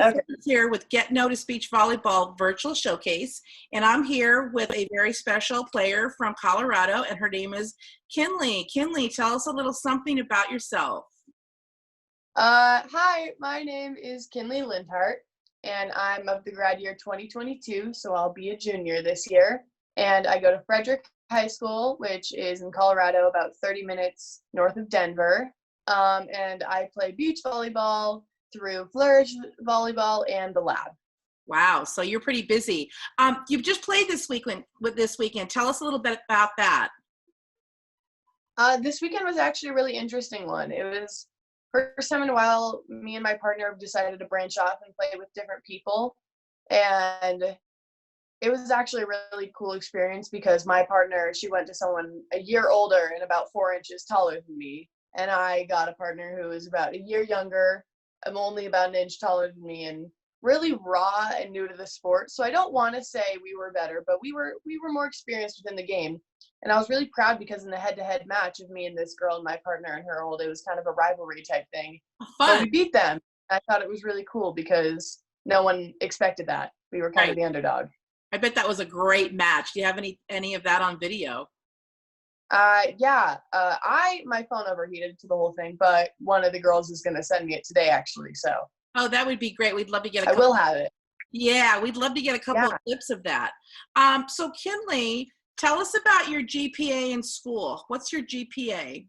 Okay. Here with Get Noticed Beach Volleyball Virtual Showcase, and I'm here with a very special player from Colorado, and her name is Kinley. Kinley, tell us a little something about yourself. Hi, my name is Kinley Lindhart, and I'm of the grad year 2022, so I'll be a junior this year. And I go to Frederick High School, which is in Colorado, about 30 minutes north of Denver. And I play beach volleyball through Flourish Volleyball and the lab. Wow, so you're pretty busy. You've just played this weekend. Tell us a little bit about that. This weekend was actually a really interesting one. It was first time in a while me and my partner have decided to branch off and play with different people. And it was actually a really cool experience because my partner, she went to someone a year older and about 4 inches taller than me. And I got a partner who was about a year younger. I'm only about an inch taller than me and really raw and new to the sport. So I don't want to say we were better, but we were more experienced within the game. And I was really proud because in the head-to-head match of me and this girl and my partner and her old, it was kind of a rivalry type thing. Fun. But we beat them. I thought it was really cool because no one expected that. We were kind of the underdog. I bet that was a great match. Do you have any of that on video? Yeah. My phone overheated to the whole thing, but one of the girls is going to send me it today, actually. So. Oh, that would be great. We'd love to get a couple. I will have it. Yeah, we'd love to get a couple of clips of that. So Kinley, tell us about your GPA in school. What's your GPA?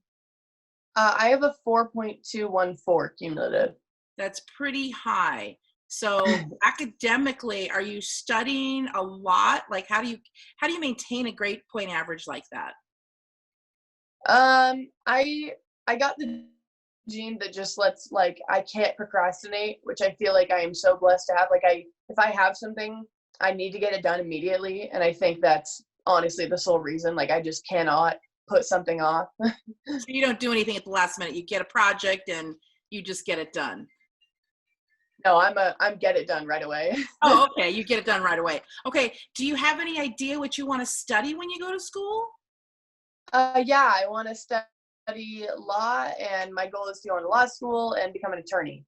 I have a 4.214 cumulative. That's pretty high. So academically, are you studying a lot? Like, how do you maintain a grade point average like that? I got the gene that just lets, like, I can't procrastinate, which I feel like I am so blessed to have. Like, if I have something, I need to get it done immediately. And I think that's honestly the sole reason. Like, I just cannot put something off. So you don't do anything at the last minute. You get a project and you just get it done. No, I'm get it done right away. Oh, okay. You get it done right away. Okay. Do you have any idea what you want to study when you go to school? Yeah, I want to study law, and my goal is to go into law school and become an attorney.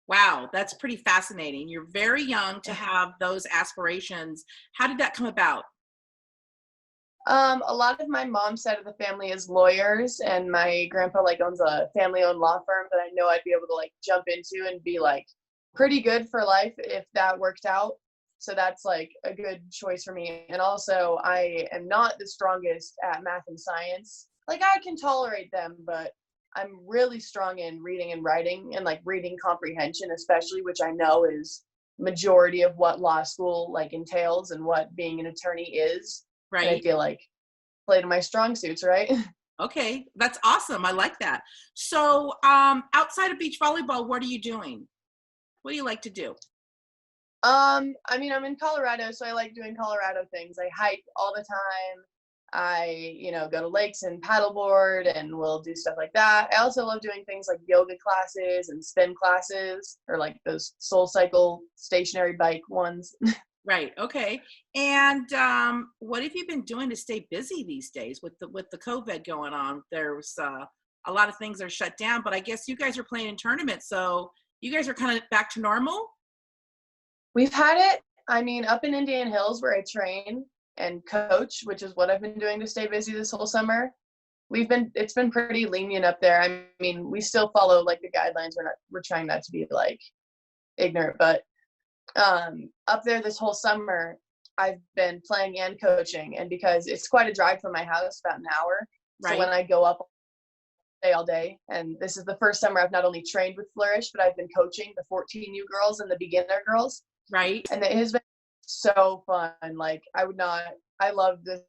Wow, that's pretty fascinating. You're very young to have those aspirations. How did that come about? A lot of my mom's side of the family is lawyers, and my grandpa owns a family-owned law firm that I know I'd be able to jump into and be pretty good for life if that worked out. So that's a good choice for me. And also, I am not the strongest at math and science. I can tolerate them, but I'm really strong in reading and writing and reading comprehension, especially, which I know is majority of what law school entails and what being an attorney is. Right. And I feel play to my strong suits, right? Okay, that's awesome. I like that. So outside of beach volleyball, what are you doing? What do you like to do? I'm in Colorado, so I like doing Colorado things. I hike all the time. I, go to lakes and paddleboard, and we'll do stuff like that. I also love doing things like yoga classes and spin classes, or those SoulCycle stationary bike ones. Right. Okay. And what have you been doing to stay busy these days with the COVID going on? There's a lot of things are shut down, but I guess you guys are playing in tournaments, so you guys are kind of back to normal. We've had it. Up in Indian Hills where I train and coach, which is what I've been doing to stay busy this whole summer. It's been pretty lenient up there. We still follow the guidelines. We're trying not to be ignorant, but up there this whole summer, I've been playing and coaching, and because it's quite a drive from my house, about an hour. Right. So when I go up all day, and this is the first summer I've not only trained with Flourish, but I've been coaching the 14U girls and the beginner girls. Right. And it has been so fun. I love the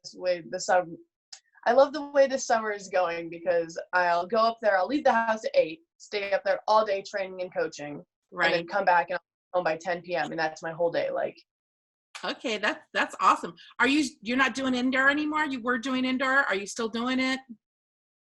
way this summer is going, because I'll go up there, I'll leave the house at 8, stay up there all day training and coaching, right, and then come back and I'm home by 10 p.m. and that's my whole day. Okay, that's awesome. You're not doing indoor anymore? You were doing indoor. Are you still doing it?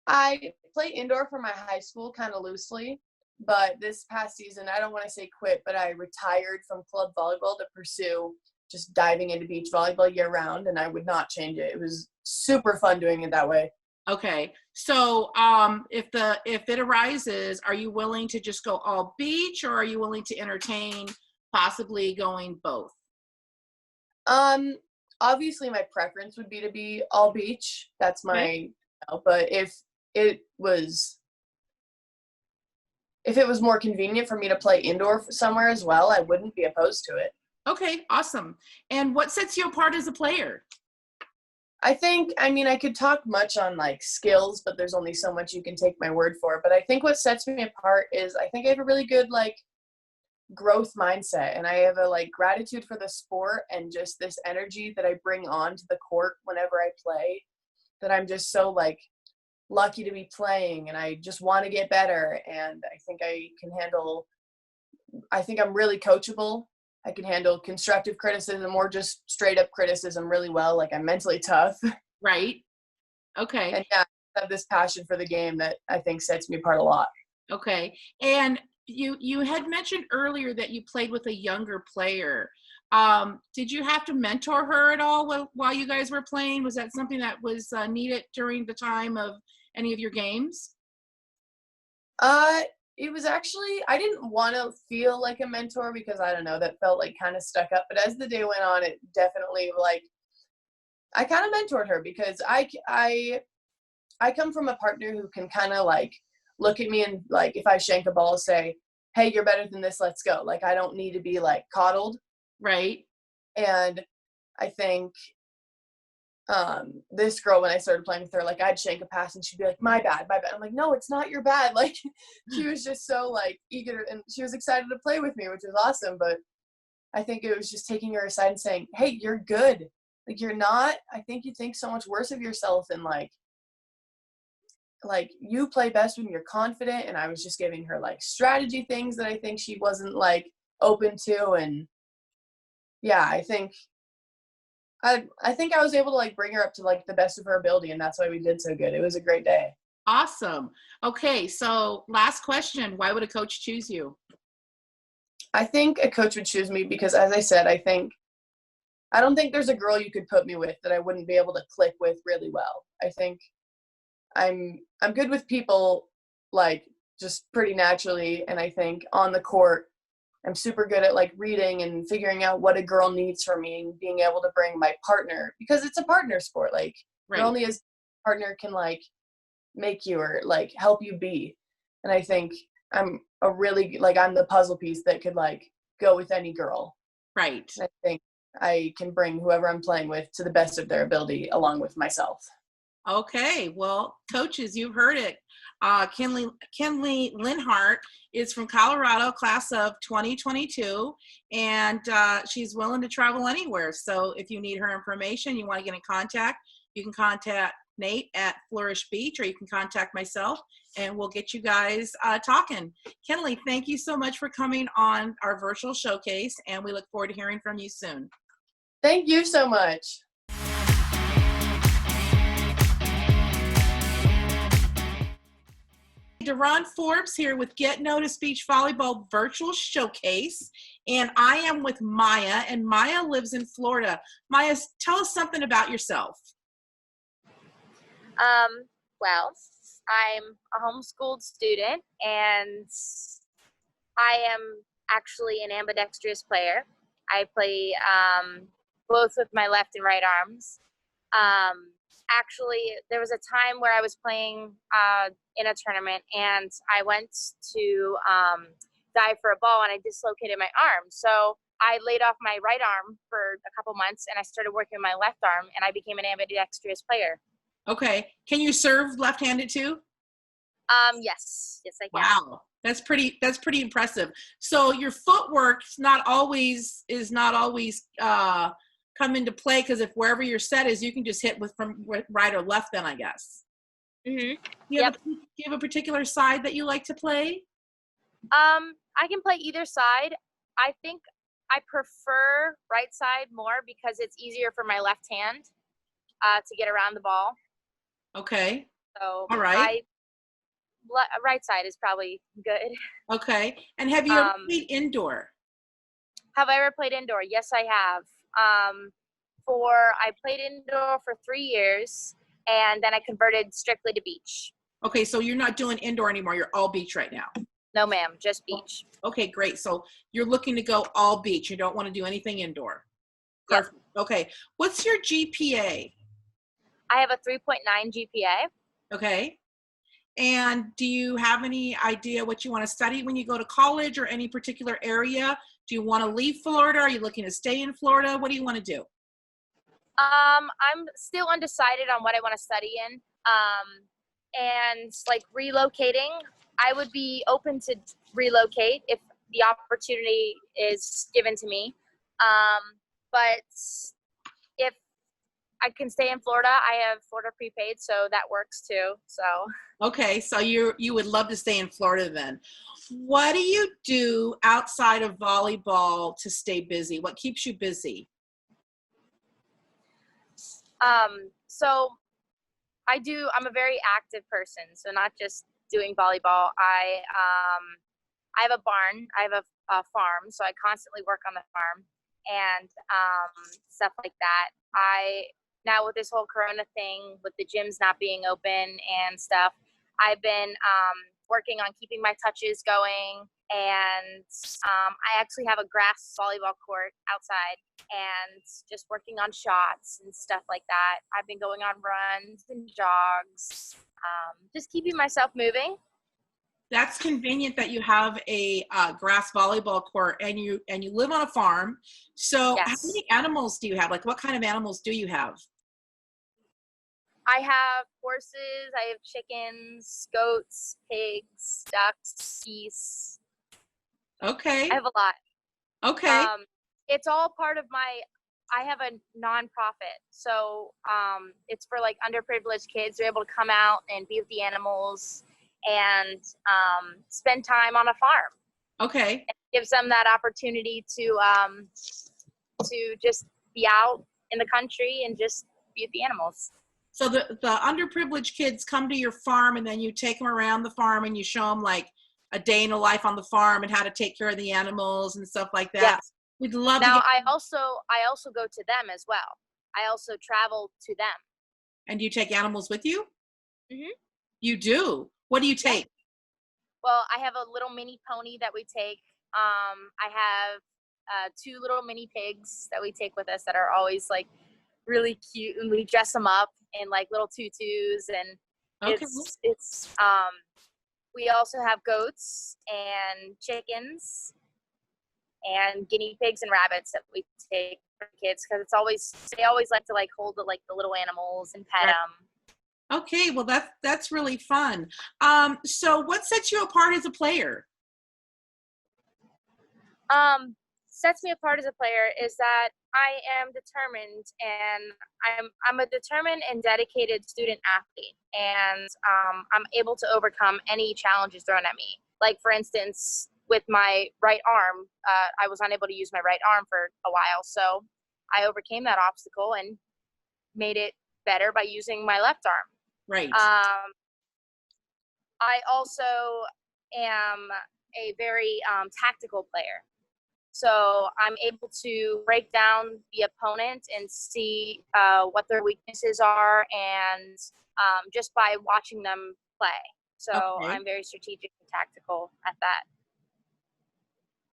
I play indoor for my high school kind of loosely, but this past season, I don't want to say quit, but I retired from club volleyball to pursue just diving into beach volleyball year round, and I would not change it. It was super fun doing it that way. Okay. So if it arises, are you willing to just go all beach, or are you willing to entertain possibly going both? Obviously my preference would be to be all beach. That's my, Okay. but it was if it was more convenient for me to play indoor somewhere as well, I wouldn't be opposed to it. Okay, awesome. And what sets you apart as a player? I mean, I could talk much on like skills, but there's only so much you can take my word for. But I think what sets me apart is I think I have a really good like growth mindset, and I have a like gratitude for the sport and just this energy that I bring onto the court whenever I play, that I'm just so like lucky to be playing, and I just want to get better. And I think I'm really coachable. I can handle constructive criticism or just straight up criticism really well. Like, I'm mentally tough. Right. Okay. And yeah, I have this passion for the game that I think sets me apart a lot. Okay. And you had mentioned earlier that you played with a younger player. Did you have to mentor her at all while you guys were playing? Was that something that was needed during the time of any of your games? It was actually, I didn't want to feel like a mentor because I don't know, that felt like kind of stuck up. But as the day went on, it definitely like, I kind of mentored her because I come from a partner who can kind of like look at me and like, if I shank a ball, say, hey, you're better than this, let's go. Like, I don't need to be like coddled. Right. And I think this girl, when I started playing with her, like, I'd shank a pass and she'd be like, my bad. I'm like, no, it's not your bad. Like, she was just so like eager, and she was excited to play with me, which was awesome. But I think it was just taking her aside and saying, hey, you're good. Like, you're not, I think you think so much worse of yourself, and like you play best when you're confident. And I was just giving her like strategy things that I think she wasn't like open to. And yeah, I think I was able to like bring her up to like the best of her ability, and that's why we did so good. It was a great day. Awesome. Okay, so last question. Why would a coach choose you? I think a coach would choose me because, as I said, I don't think there's a girl you could put me with that I wouldn't be able to click with really well. I think I'm good with people, like, just pretty naturally, and I think on the court I'm super good at like reading and figuring out what a girl needs from me, and being able to bring my partner, because it's a partner sport. Like, Right. you're only as partner can like make you or like help you be. And I think I'm I'm the puzzle piece that could like go with any girl. Right. And I think I can bring whoever I'm playing with to the best of their ability along with myself. Okay, well, coaches, you've heard it. Kinley Lindhart is from Colorado, class of 2022, and she's willing to travel anywhere. So if you need her information, you want to get in contact, you can contact Nate at Flourish Beach, or you can contact myself, and we'll get you guys talking. Kinley, thank you so much for coming on our virtual showcase, and we look forward to hearing from you soon. Thank you so much. Deron Forbes here with Get Noticed Beach Volleyball Virtual Showcase, and I am with Maya, and Maya lives in Florida. Maya, tell us something about yourself. Well, I'm a homeschooled student, and I am actually an ambidextrous player. I play both with my left and right arms. Actually, there was a time where I was playing in a tournament, and I went to dive for a ball, and I dislocated my arm. So I laid off my right arm for a couple months, and I started working with my left arm, and I became an ambidextrous player. Okay. Can you serve left-handed too? Yes, I can. Wow. That's pretty impressive. So your footwork is not always come into play, because if wherever your set is, you can just hit from right or left then, I guess. Mm-hmm. Do you have a particular side that you like to play? I can play either side. I think I prefer right side more because it's easier for my left hand to get around the ball. Okay. So all right. Right side is probably good. Okay. And have you ever played indoor? Have I ever played indoor? Yes, I have. I played indoor for 3 years, and then I converted strictly to beach. Okay, so you're not doing indoor anymore. You're all beach right now. No, ma'am, just beach. Okay, great. So you're looking to go all beach. You don't want to do anything indoor. Yep. Perfect. Okay. What's your GPA? I have a 3.9 GPA. Okay. And do you have any idea what you want to study when you go to college or any particular area? Do you want to leave Florida? Are you looking to stay in Florida? What do you want to do? I'm still undecided on what I want to study in. And like relocating, I would be open to relocate if the opportunity is given to me. But if I can stay in Florida, I have Florida prepaid, so that works too. So. Okay, so you would love to stay in Florida then. What do you do outside of volleyball to stay busy? What keeps you busy? So I'm a very active person. So not just doing volleyball. I have a barn. I have a farm. So I constantly work on the farm and stuff like that. Now with this whole Corona thing, with the gyms not being open and stuff, I've been working on keeping my touches going. And I actually have a grass volleyball court outside and just working on shots and stuff like that. I've been going on runs and jogs, just keeping myself moving. That's convenient that you have a grass volleyball court and you live on a farm. So Yes. How many animals do you have? Like what kind of animals do you have? I have horses, I have chickens, goats, pigs, ducks, geese. Okay. I have a lot. Okay. It's all part of I have a nonprofit. So it's for like underprivileged kids. They're able to come out and be with the animals and spend time on a farm. Okay. It gives them that opportunity to just be out in the country and just be with the animals. So the underprivileged kids come to your farm and then you take them around the farm and you show them like a day in the life on the farm and how to take care of the animals and stuff like that. Yes. We'd love now, to. I also go to them as well. I also travel to them. And do you take animals with you? Mm-hmm. You do? What do you take? Yeah. Well, I have a little mini pony that we take. I have 2 little mini pigs that we take with us that are always like really cute, and we dress them up in like little tutus, and Okay. it's we also have goats and chickens and guinea pigs and rabbits that we take for kids because they always like to like hold the little animals and pet them. Okay, well that's really fun. So what sets you apart as a player? Sets me apart as a player is that I am determined, and I'm a determined and dedicated student athlete, and I'm able to overcome any challenges thrown at me. Like for instance, with my right arm, I was unable to use my right arm for a while, so I overcame that obstacle and made it better by using my left arm. Right. I also am a very tactical player. So I'm able to break down the opponent and see what their weaknesses are, and just by watching them play. So Okay. I'm very strategic and tactical at that.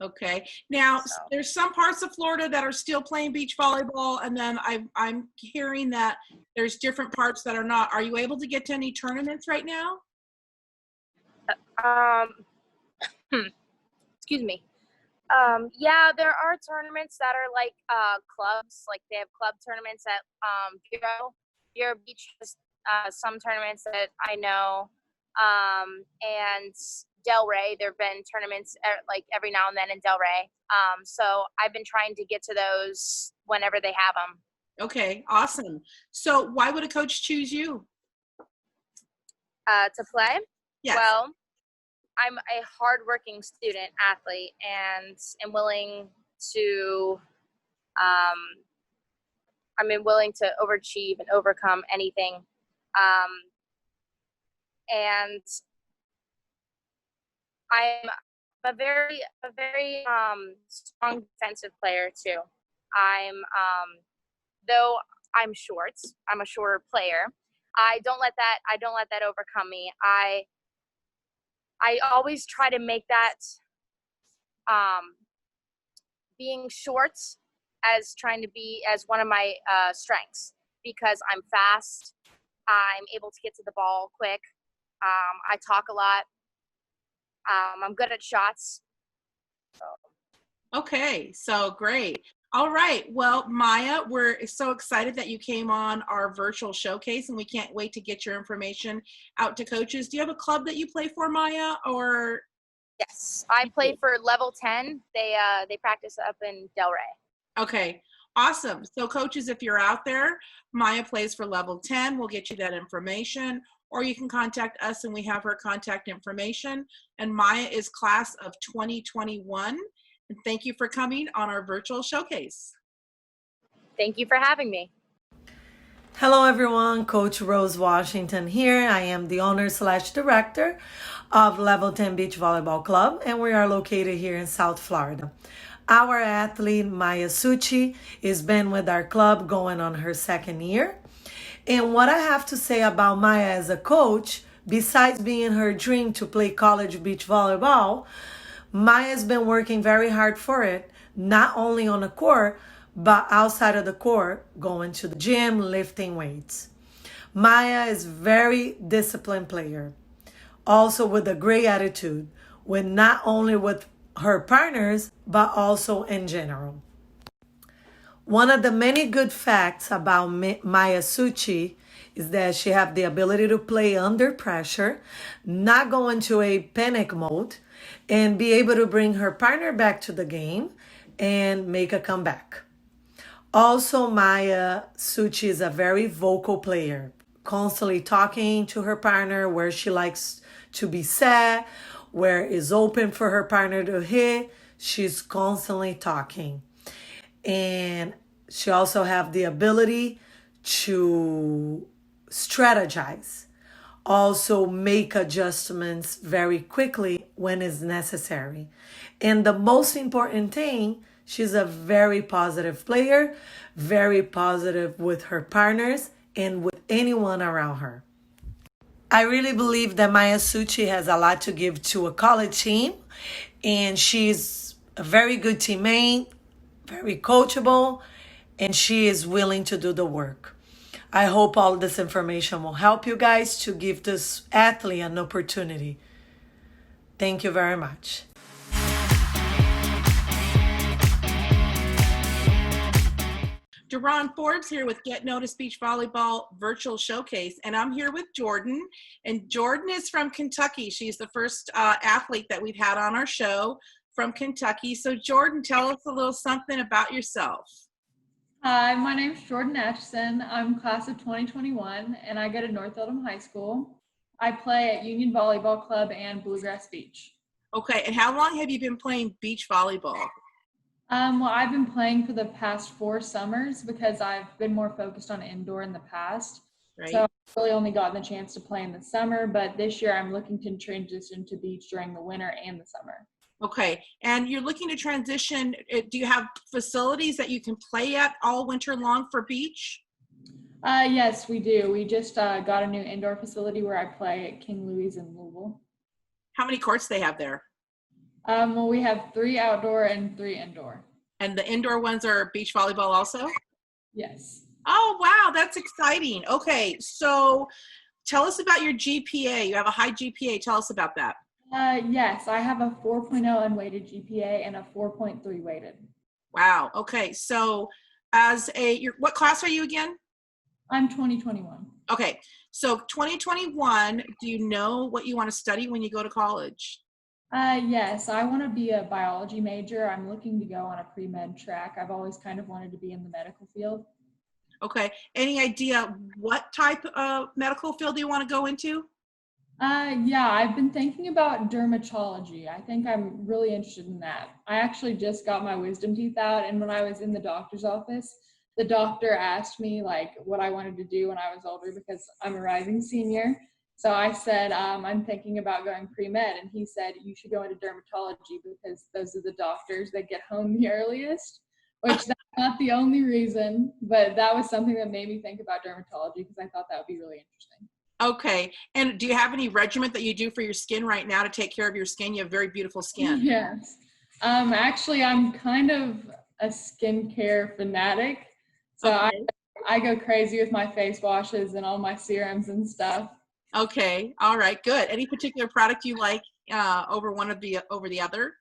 Okay. Now, there's some parts of Florida that are still playing beach volleyball, and then I'm hearing that there's different parts that are not. Are you able to get to any tournaments right now? Excuse me. Yeah, there are tournaments that are like clubs. Like they have club tournaments at Vero Beach has some tournaments that I know, and Delray. There've been tournaments like every now and then in Delray. So I've been trying to get to those whenever they have them. Okay, awesome. So why would a coach choose you? To play? Yes. Well, I'm a hardworking student athlete and am willing to overachieve and overcome anything. And I'm a very strong defensive player too. Though I'm short, I'm a shorter player. I don't let that overcome me. I always try to make that being short as trying to be as one of my strengths, because I'm fast. I'm able to get to the ball quick. I talk a lot. I'm good at shots. Okay, so great. All right. Well, Maya, we're so excited that you came on our virtual showcase, and we can't wait to get your information out to coaches. Do you have a club that you play for, Maya, or? Yes, I play for level 10. They practice up in Delray. Okay, awesome. So coaches, if you're out there, Maya plays for level 10. We'll get you that information, or you can contact us and we have her contact information. And Maya is class of 2021. And thank you for coming on our virtual showcase. Thank you for having me. Hello everyone, Coach Rose Washington here. I am the owner/director of Level 10 Beach Volleyball Club, and we are located here in South Florida. Our athlete, Maya Suchy, has been with our club going on her second year. And what I have to say about Maya as a coach, besides being her dream to play college beach volleyball, Maya's been working very hard for it, not only on the court, but outside of the court, going to the gym, lifting weights. Maya is a very disciplined player, also with a great attitude, with not only with her partners, but also in general. One of the many good facts about Maya Suchy is that she has the ability to play under pressure, not go into a panic mode, and be able to bring her partner back to the game and make a comeback. Also, Maya Suchy is a very vocal player, constantly talking to her partner where she likes to be set, where is open for her partner to hit. She's constantly talking. And she also have the ability to strategize, also make adjustments very quickly when it's necessary. And the most important thing, she's a very positive player, very positive with her partners and with anyone around her. I really believe that Maya Suchy has a lot to give to a college team, and she's a very good teammate, very coachable, and she is willing to do the work. I hope all this information will help you guys to give this athlete an opportunity. Thank you very much. Deron Forbes here with Get Noticed Beach Volleyball Virtual Showcase, and I'm here with Jordan. And Jordan is from Kentucky. She's the first athlete that we've had on our show from Kentucky. So Jordan, tell us a little something about yourself. Hi, my name's Jordan Atchison. I'm class of 2021, and I go to North Oldham High School. I play at Union Volleyball Club and Bluegrass Beach. Okay, and how long have you been playing beach volleyball? Well, I've been playing for the past 4 summers because I've been more focused on indoor in the past. Right. So I've really only gotten the chance to play in the summer, but this year I'm looking to transition to beach during the winter and the summer. Okay, and you're looking to transition. Do you have facilities that you can play at all winter long for beach? Yes, we do. We just got a new indoor facility where I play at King Louis in Louisville. How many courts they have there? Well, we have 3 outdoor and 3 indoor. And the indoor ones are beach volleyball also? Yes. Oh, wow, that's exciting. Okay, so tell us about your GPA. You have a high GPA. Tell us about that. Yes, I have a 4.0 unweighted GPA and a 4.3 weighted. Wow. Okay, so what class are you again? I'm 2021. Okay, so 2021, do you know what you want to study when you go to college? Yes, I want to be a biology major. I'm looking to go on a pre-med track. I've always kind of wanted to be in the medical field. Okay, any idea what type of medical field do you want to go into? Yeah, I've been thinking about dermatology. I think I'm really interested in that. I actually just got my wisdom teeth out, and when I was in the doctor's office, the doctor asked me like what I wanted to do when I was older because I'm a rising senior. So I said, I'm thinking about going pre-med, and he said, you should go into dermatology because those are the doctors that get home the earliest, which that's not the only reason, but that was something that made me think about dermatology because I thought that would be really interesting. Okay. And do you have any regimen that you do for your skin right now to take care of your skin? You have very beautiful skin. Yes. Actually, I'm kind of a skincare fanatic. So Okay. I go crazy with my face washes and all my serums and stuff. Okay. All right. Good. Any particular product you like over the other?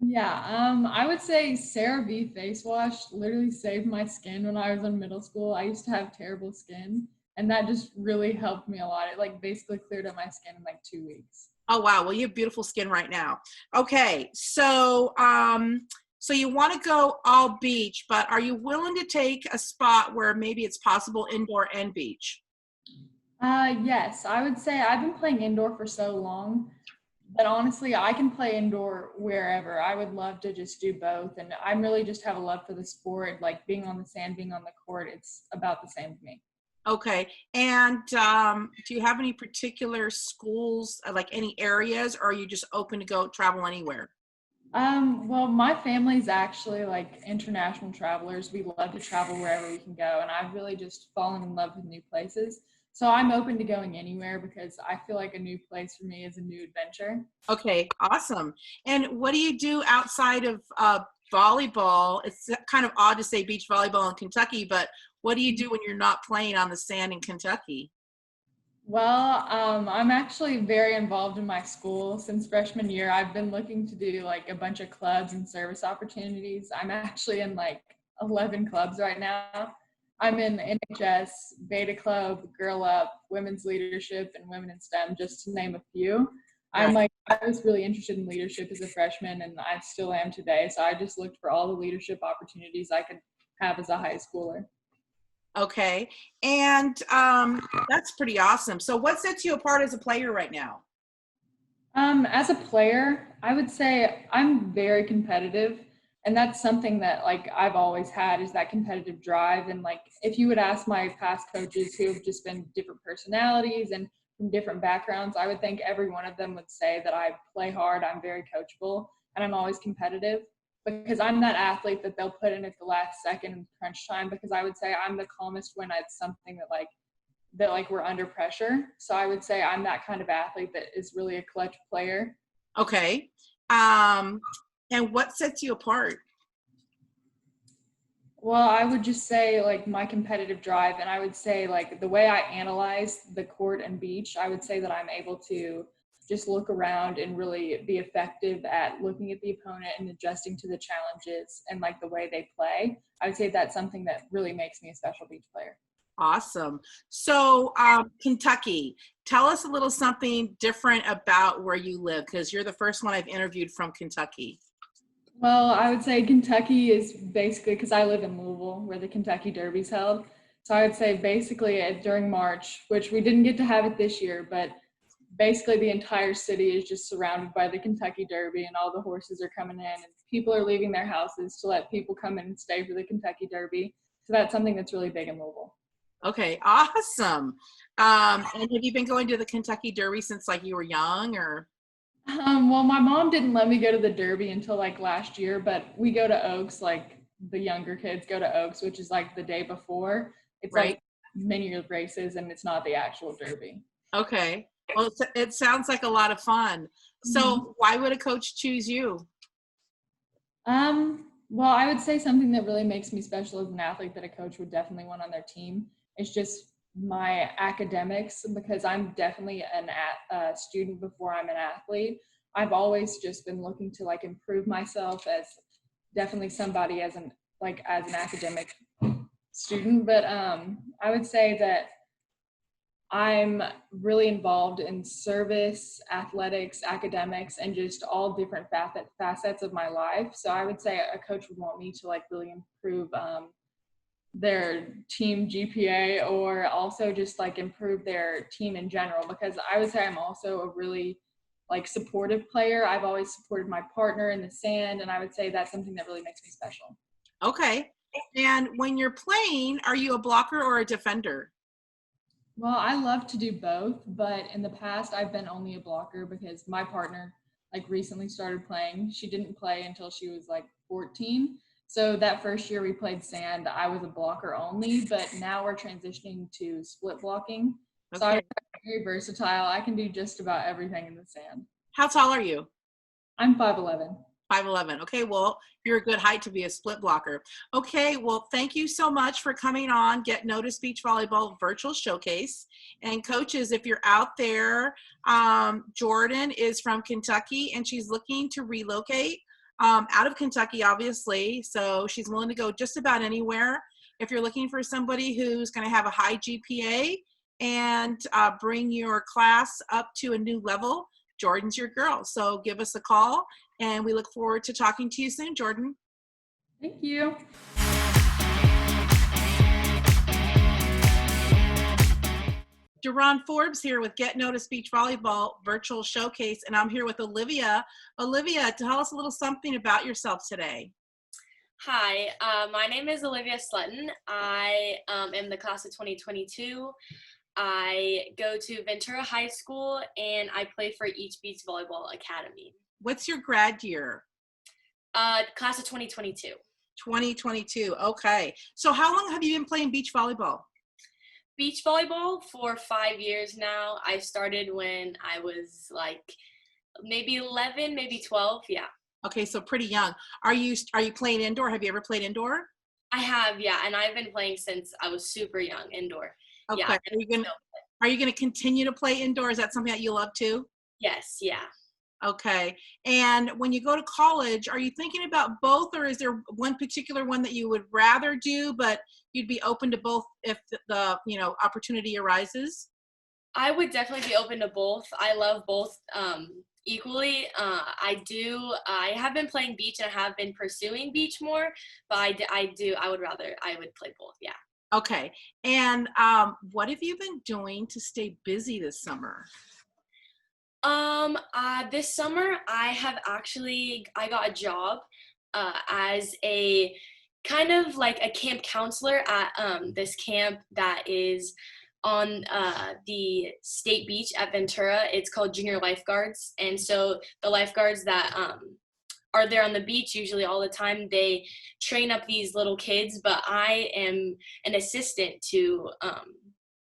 Yeah, I would say CeraVe face wash literally saved my skin when I was in middle school. I used to have terrible skin, and that just really helped me a lot. It like basically cleared up my skin in like 2 weeks. Oh wow. Well, you have beautiful skin right now. Okay. So so you want to go all beach, but are you willing to take a spot where maybe it's possible indoor and beach? Yes, I would say I've been playing indoor for so long that honestly I can play indoor wherever. I would love to just do both, and I really just have a love for the sport. Like being on the sand, being on the court, it's about the same to me. Okay. And do you have any particular schools, like any areas, or are you just open to go travel anywhere? Well, my family's actually like international travelers. We love to travel wherever we can go, and I've really just fallen in love with new places. So I'm open to going anywhere because I feel like a new place for me is a new adventure. Okay, awesome. And what do you do outside of volleyball? It's kind of odd to say beach volleyball in Kentucky, but what do you do when you're not playing on the sand in Kentucky? Well, I'm actually very involved in my school since freshman year. I've been looking to do like a bunch of clubs and service opportunities. I'm actually in like 11 clubs right now. I'm in NHS, Beta Club, Girl Up, Women's Leadership, and Women in STEM, just to name a few. Right. I was really interested in leadership as a freshman, and I still am today. So I just looked for all the leadership opportunities I could have as a high schooler. Okay. And that's pretty awesome. So what sets you apart as a player right now? As a player, I would say I'm very competitive, and that's something that like I've always had is that competitive drive. And like if you would ask my past coaches who have just been different personalities and from different backgrounds, I would think every one of them would say that I play hard, I'm very coachable, and I'm always competitive because I'm that athlete that they'll put in at the last second in crunch time, because I would say I'm the calmest when it's something that like we're under pressure. So I would say I'm that kind of athlete that is really a clutch player. Okay. And what sets you apart? Well, I would just say like my competitive drive, and I would say like the way I analyze the court and beach, I would say that I'm able to just look around and really be effective at looking at the opponent and adjusting to the challenges and like the way they play. I would say that's something that really makes me a special beach player. Awesome. So Kentucky, tell us a little something different about where you live, because you're the first one I've interviewed from Kentucky. Well, I would say Kentucky is basically, because I live in Louisville where the Kentucky Derby's held. So I would say basically during March, which we didn't get to have it this year, but basically the entire city is just surrounded by the Kentucky Derby, and all the horses are coming in and people are leaving their houses to let people come in and stay for the Kentucky Derby. So that's something that's really big in Louisville. Okay, awesome. And have you been going to the Kentucky Derby since like you were young, or? Well, my mom didn't let me go to the Derby until like last year, but we go to Oaks, like the younger kids go to Oaks, which is like the day before. It's Right. like many races, and it's not the actual Derby. Okay. Well, it sounds like a lot of fun. So why would a coach choose you? Well, I would say something that really makes me special as an athlete that a coach would definitely want on their team is just my academics, because I'm definitely a student before I'm an athlete. I've always just been looking to like improve myself as definitely somebody as an academic student. But I would say that I'm really involved in service, athletics, academics, and just all different facets of my life. So I would say a coach would want me to like really improve their team GPA, or also just like improve their team in general, because I would say I'm also a really like supportive player. I've always supported my partner in the sand, and I would say that's something that really makes me special. Okay. And when you're playing, are you a blocker or a defender? Well, I love to do both, but in the past I've been only a blocker because my partner like recently started playing. She didn't play until she was like 14. So that first year we played sand, I was a blocker only, but now we're transitioning to split blocking. So I'm Okay. very versatile. I can do just about everything in the sand. How tall are you? I'm 5'11". 5'11". Okay, well, you're a good height to be a split blocker. Okay, well, thank you so much for coming on Get Noticed Beach Volleyball Virtual Showcase. And coaches, if you're out there, Jordan is from Kentucky and she's looking to relocate out of Kentucky, obviously. So she's willing to go just about anywhere. If you're looking for somebody who's going to have a high GPA and bring your class up to a new level, Jordan's your girl. So give us a call. And we look forward to talking to you soon, Jordan. Thank you. Deron Forbes here with Get Noticed Beach Volleyball Virtual Showcase, and I'm here with Olivia. Olivia, tell us a little something about yourself today. Hi, my name is Olivia Sletten. I am the class of 2022. I go to Ventura High School and I play for Each Beach Volleyball Academy. What's your grad year? Class of 2022. 2022, okay. So how long have you been playing beach volleyball? Beach volleyball for 5 years now. I started when I was like maybe 11, maybe 12, yeah. Okay, so pretty young. Are you playing indoor? Have you ever played indoor? I have, yeah, and I've been playing since I was super young indoor. Okay. Yeah, Are you gonna continue to play indoor? Is that something that you love too? yes, yeah. Okay. And when you go to college, are you thinking about both, or is there one particular one that you would rather do, but you'd be open to both if the opportunity arises? I would definitely be open to both. I love both equally. I have been playing beach and I have been pursuing beach more, but I would play both, yeah. Okay. And what have you been doing to stay busy this summer? This summer I got a job as a kind of like a camp counselor at this camp that is on the state beach at Ventura. It's called Junior Lifeguards, and so the lifeguards that are there on the beach usually all the time, they train up these little kids, but I am an assistant to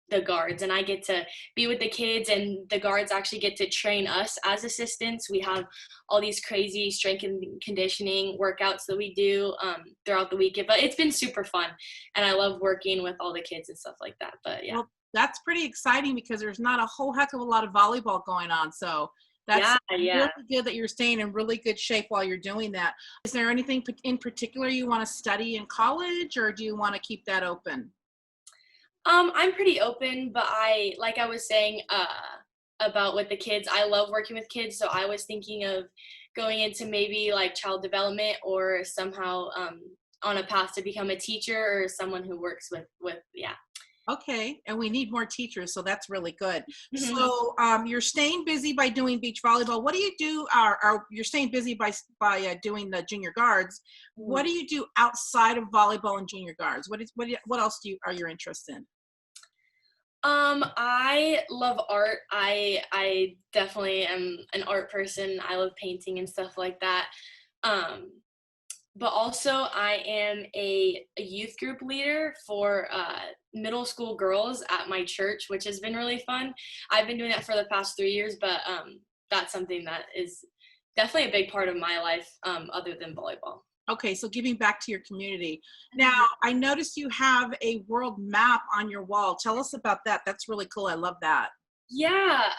the guards, and I get to be with the kids, and the guards actually get to train us as assistants. We have all these crazy strength and conditioning workouts that we do throughout the weekend, but it's been super fun, and I love working with all the kids and stuff like that. But yeah. Well, that's pretty exciting because there's not a whole heck of a lot of volleyball going on, so that's really good that you're staying in really good shape while you're doing that. Is there anything in particular you want to study in college, or do you want to keep that open? I'm pretty open, but like I was saying about with the kids, I love working with kids, so I was thinking of going into maybe like child development or somehow on a path to become a teacher or someone who works with yeah. Okay, and we need more teachers, so that's really good. So you're staying busy by doing beach volleyball. What do you do? You're staying busy by doing the junior guards. What do you do outside of volleyball and junior guards? What else are you interested in? I love art. I definitely am an art person. I love painting and stuff like that. But also I am a youth group leader for middle school girls at my church, which has been really fun. I've been doing that for the past 3 years, but that's something that is definitely a big part of my life other than volleyball. Okay, so giving back to your community. Now, I noticed you have a world map on your wall. Tell us about that. That's really cool. I love that. Yeah,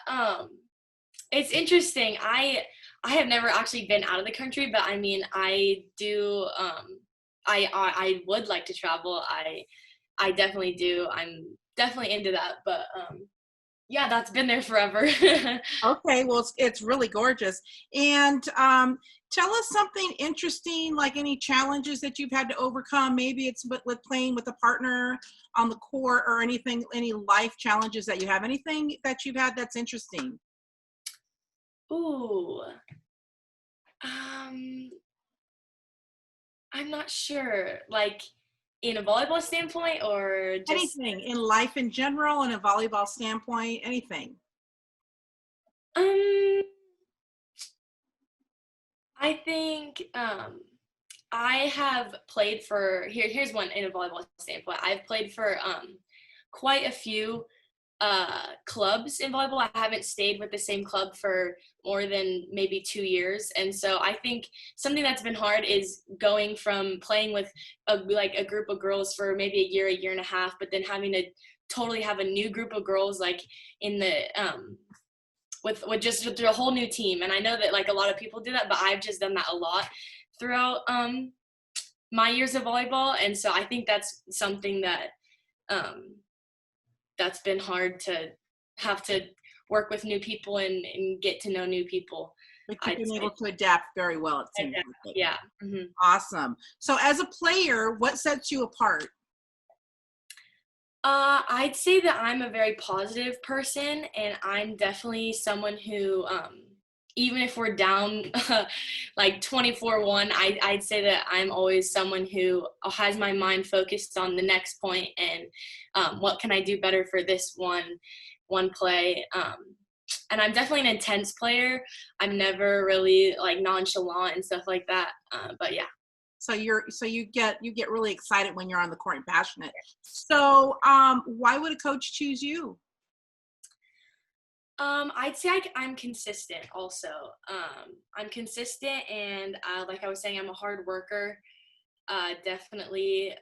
it's interesting. I have never actually been out of the country, but I mean, I do. I would like to travel. I definitely do. I'm definitely into that. But yeah, that's been there forever. Okay, well, it's really gorgeous. And tell us something interesting, like any challenges that you've had to overcome. Maybe it's with playing with a partner on the court or anything, any life challenges that you have. Anything that you've had that's interesting? Ooh. I'm not sure. Like in a volleyball standpoint or just anything in life in general, in a volleyball standpoint, anything. I think I have played for here's one in a volleyball standpoint. I've played for quite a few clubs in volleyball. I haven't stayed with the same club for more than maybe 2 years. And so I think something that's been hard is going from playing with a group of girls for maybe a year and a half, but then having to totally have a new group of girls like in the with just a whole new team. And I know that like a lot of people do that, but I've just done that a lot throughout my years of volleyball. And so I think that's something that that's been hard to have to work with new people and get to know new people. But you've been able to adapt very well, it seems like. Yeah. Mm-hmm. Awesome. So as a player, what sets you apart? I'd say that I'm a very positive person, and I'm definitely someone who, even if we're down like 24-1, I'd say that I'm always someone who has my mind focused on the next point and what can I do better for this one play. And I'm definitely an intense player. I'm never really like nonchalant and stuff like that. But yeah. So you get really excited when you're on the court and passionate. So why would a coach choose you? I'd say I'm consistent also. I'm consistent, and like I was saying, I'm a hard worker, definitely.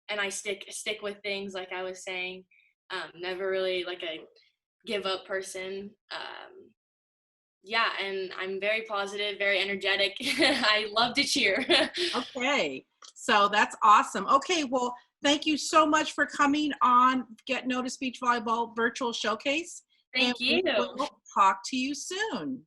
And I stick with things, like I was saying. Never really like a give up person. Yeah, and I'm very positive, very energetic. I love to cheer. Okay, so that's awesome. Okay, well, thank you so much for coming on Get Noticed Beach Volleyball Virtual Showcase. Thank you. We'll talk to you soon.